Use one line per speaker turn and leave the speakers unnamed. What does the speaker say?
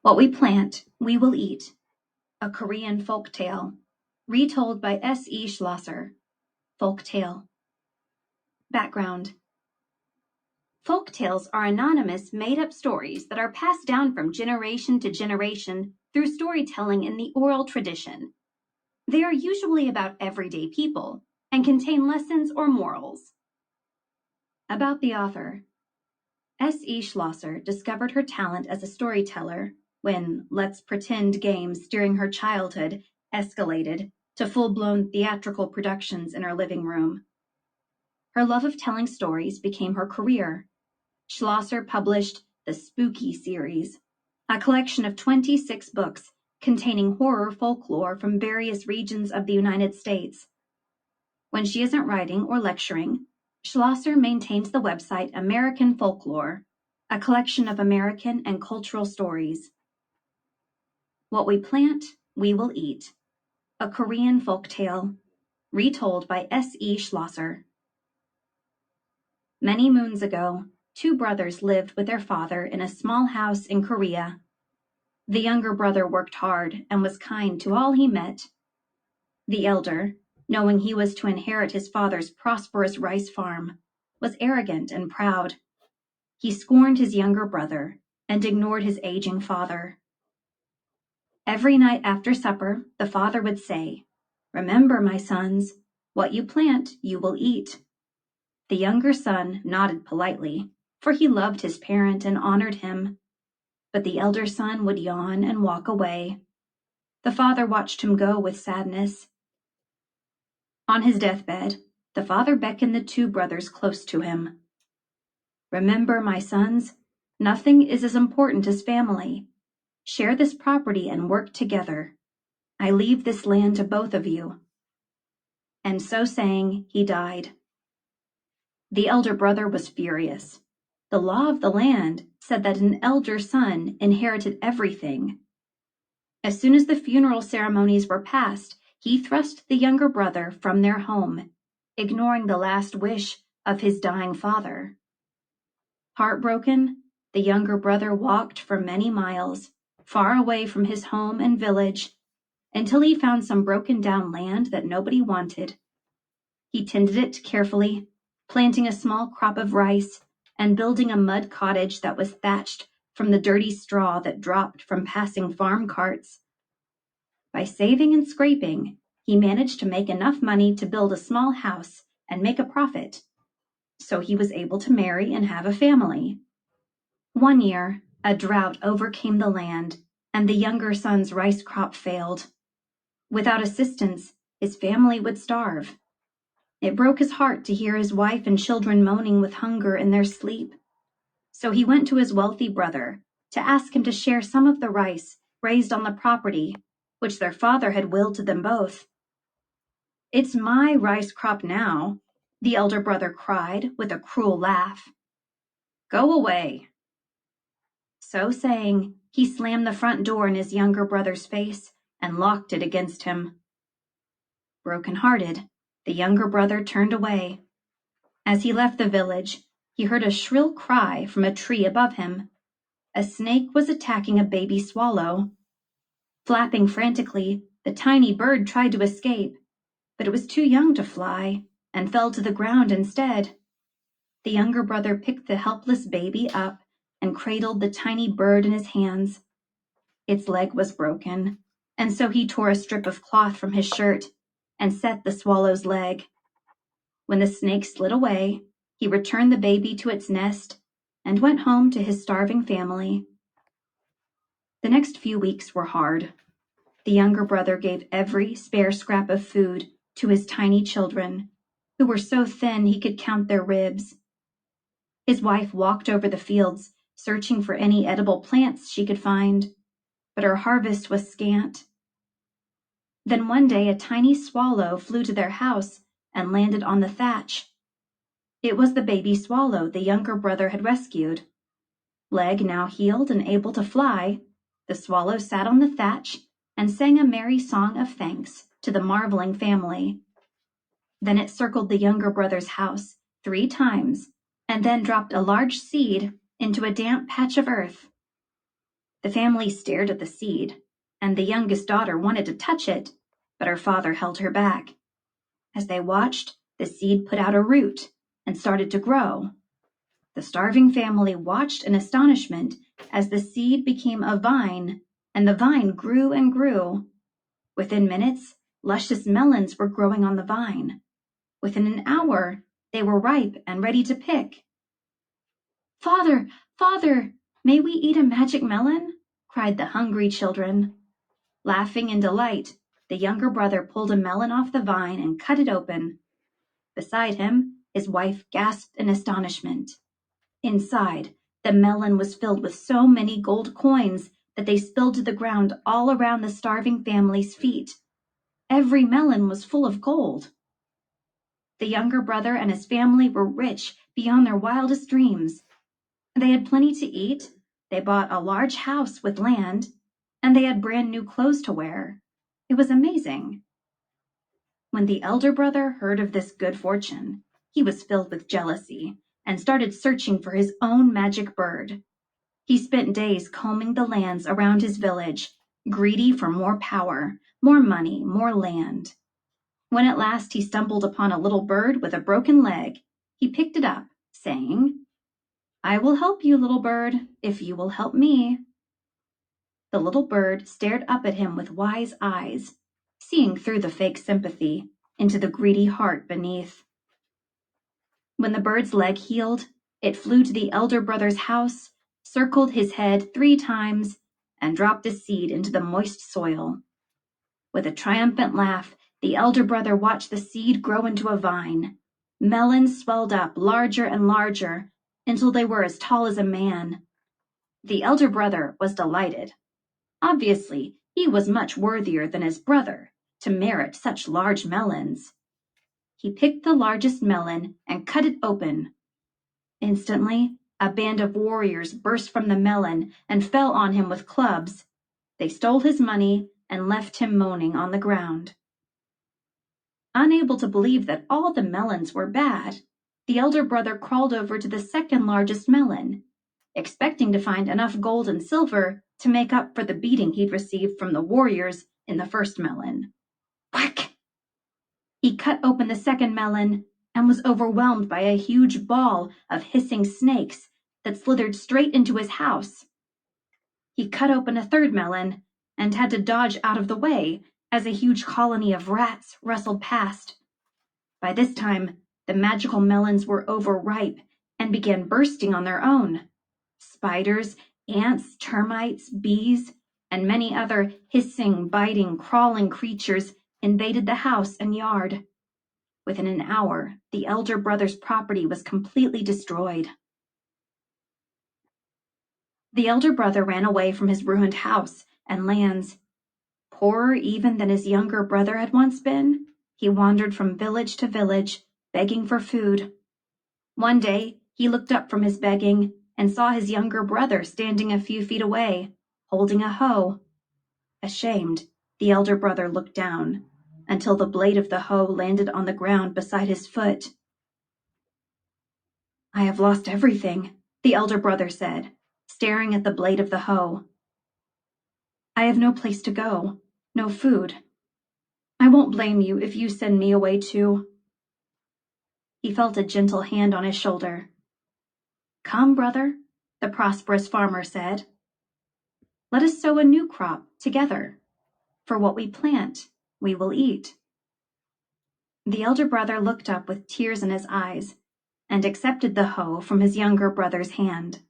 What we plant, we will eat. A Korean folk tale, retold by S.E. Schlosser. Folk tale. Background. Folk tales are anonymous, made-up stories that are passed down from generation to generation through storytelling in the oral tradition. They are usually about everyday people and contain lessons or morals. About the author. S.E. Schlosser discovered her talent as a storyteller when let's pretend games during her childhood escalated to full-blown theatrical productions in her living room. Her love of telling stories became her career. Schlosser published the Spooky series, a collection of 26 books containing horror folklore from various regions of the United States. When she isn't writing or lecturing, Schlosser maintains the website American Folklore, a collection of American and cultural stories. What we plant, we will eat. A Korean folk tale, retold by S.E. Schlosser. Many moons ago, two brothers lived with their father in a small house in Korea. The younger brother worked hard and was kind to all he met. The elder, knowing he was to inherit his father's prosperous rice farm, was arrogant and proud. He scorned his younger brother and ignored his aging father. Every night after supper, the father would say, "Remember, my sons, what you plant, you will eat." The younger son nodded politely, for he loved his parent and honored him. But the elder son would yawn and walk away. The father watched him go with sadness. On his deathbed, the father beckoned the two brothers close to him. "Remember, my sons, nothing is as important as family. Share this property and work together. I leave this land to both of you." And so saying, he died. The elder brother was furious. The law of the land said that an elder son inherited everything. As soon as the funeral ceremonies were past, he thrust the younger brother from their home, ignoring the last wish of his dying father. Heartbroken, the younger brother walked for many miles, far away from his home and village, until he found some broken-down land that nobody wanted. He tended it carefully, planting a small crop of rice and building a mud cottage that was thatched from the dirty straw that dropped from passing farm carts. By saving and scraping, he managed to make enough money to build a small house and make a profit. So he was able to marry and have a family. One year, a drought overcame the land, and the younger son's rice crop failed. Without assistance, his family would starve. It broke his heart to hear his wife and children moaning with hunger in their sleep. So he went to his wealthy brother to ask him to share some of the rice raised on the property, which their father had willed to them both. "It's my rice crop now," the elder brother cried with a cruel laugh. "Go away." So saying, he slammed the front door in his younger brother's face and locked it against him. Broken-hearted, the younger brother turned away. As he left the village, he heard a shrill cry from a tree above him. A snake was attacking a baby swallow. Flapping frantically, the tiny bird tried to escape, but it was too young to fly and fell to the ground instead. The younger brother picked the helpless baby up and cradled the tiny bird in his hands. Its leg was broken, and so he tore a strip of cloth from his shirt and set the swallow's leg. When the snake slid away, he returned the baby to its nest and went home to his starving family. The next few weeks were hard. The younger brother gave every spare scrap of food to his tiny children, who were so thin he could count their ribs. His wife walked over the fields, searching for any edible plants she could find, but her harvest was scant. Then one day a tiny swallow flew to their house and landed on the thatch. It was the baby swallow the younger brother had rescued. Leg now healed and able to fly, the swallow sat on the thatch and sang a merry song of thanks to the marveling family. Then it circled the younger brother's house 3 times and then dropped a large seed into a damp patch of earth. The family stared at the seed, and the youngest daughter wanted to touch it, but her father held her back. As they watched, the seed put out a root and started to grow. The starving family watched in astonishment as the seed became a vine, and the vine grew and grew. Within minutes, luscious melons were growing on the vine. Within an hour, they were ripe and ready to pick. "Father, father, may we eat a magic melon?" cried the hungry children. Laughing in delight, the younger brother pulled a melon off the vine and cut it open. Beside him, his wife gasped in astonishment. Inside, the melon was filled with so many gold coins that they spilled to the ground all around the starving family's feet. Every melon was full of gold. The younger brother and his family were rich beyond their wildest dreams. They had plenty to eat, they bought a large house with land, and they had brand new clothes to wear. It was amazing. When the elder brother heard of this good fortune, he was filled with jealousy and started searching for his own magic bird. He spent days combing the lands around his village, greedy for more power, more money, more land. When at last he stumbled upon a little bird with a broken leg, he picked it up, saying, "I will help you, little bird, if you will help me." The little bird stared up at him with wise eyes, seeing through the fake sympathy into the greedy heart beneath. When the bird's leg healed, it flew to the elder brother's house, circled his head 3 times, and dropped a seed into the moist soil. With a triumphant laugh, the elder brother watched the seed grow into a vine. Melons swelled up larger and larger until they were as tall as a man. The elder brother was delighted. Obviously, he was much worthier than his brother to merit such large melons. He picked the largest melon and cut it open. Instantly, a band of warriors burst from the melon and fell on him with clubs. They stole his money and left him moaning on the ground. Unable to believe that all the melons were bad, the elder brother crawled over to the second largest melon, expecting to find enough gold and silver to make up for the beating he'd received from the warriors in the first melon. Whack! He cut open the second melon and was overwhelmed by a huge ball of hissing snakes that slithered straight into his house. He cut open a third melon and had to dodge out of the way as a huge colony of rats rustled past. By this time, the magical melons were overripe and began bursting on their own. Spiders, ants, termites, bees, and many other hissing, biting, crawling creatures invaded the house and yard. Within an hour, the elder brother's property was completely destroyed. The elder brother ran away from his ruined house and lands. Poorer even than his younger brother had once been, he wandered from village to village, begging for food. One day, he looked up from his begging and saw his younger brother standing a few feet away, holding a hoe. Ashamed, the elder brother looked down until the blade of the hoe landed on the ground beside his foot. "I have lost everything," the elder brother said, staring at the blade of the hoe. "I have no place to go, no food. I won't blame you if you send me away too." He felt a gentle hand on his shoulder. "Come, brother," the prosperous farmer said. "Let us sow a new crop together. For what we plant, we will eat." The elder brother looked up with tears in his eyes and accepted the hoe from his younger brother's hand.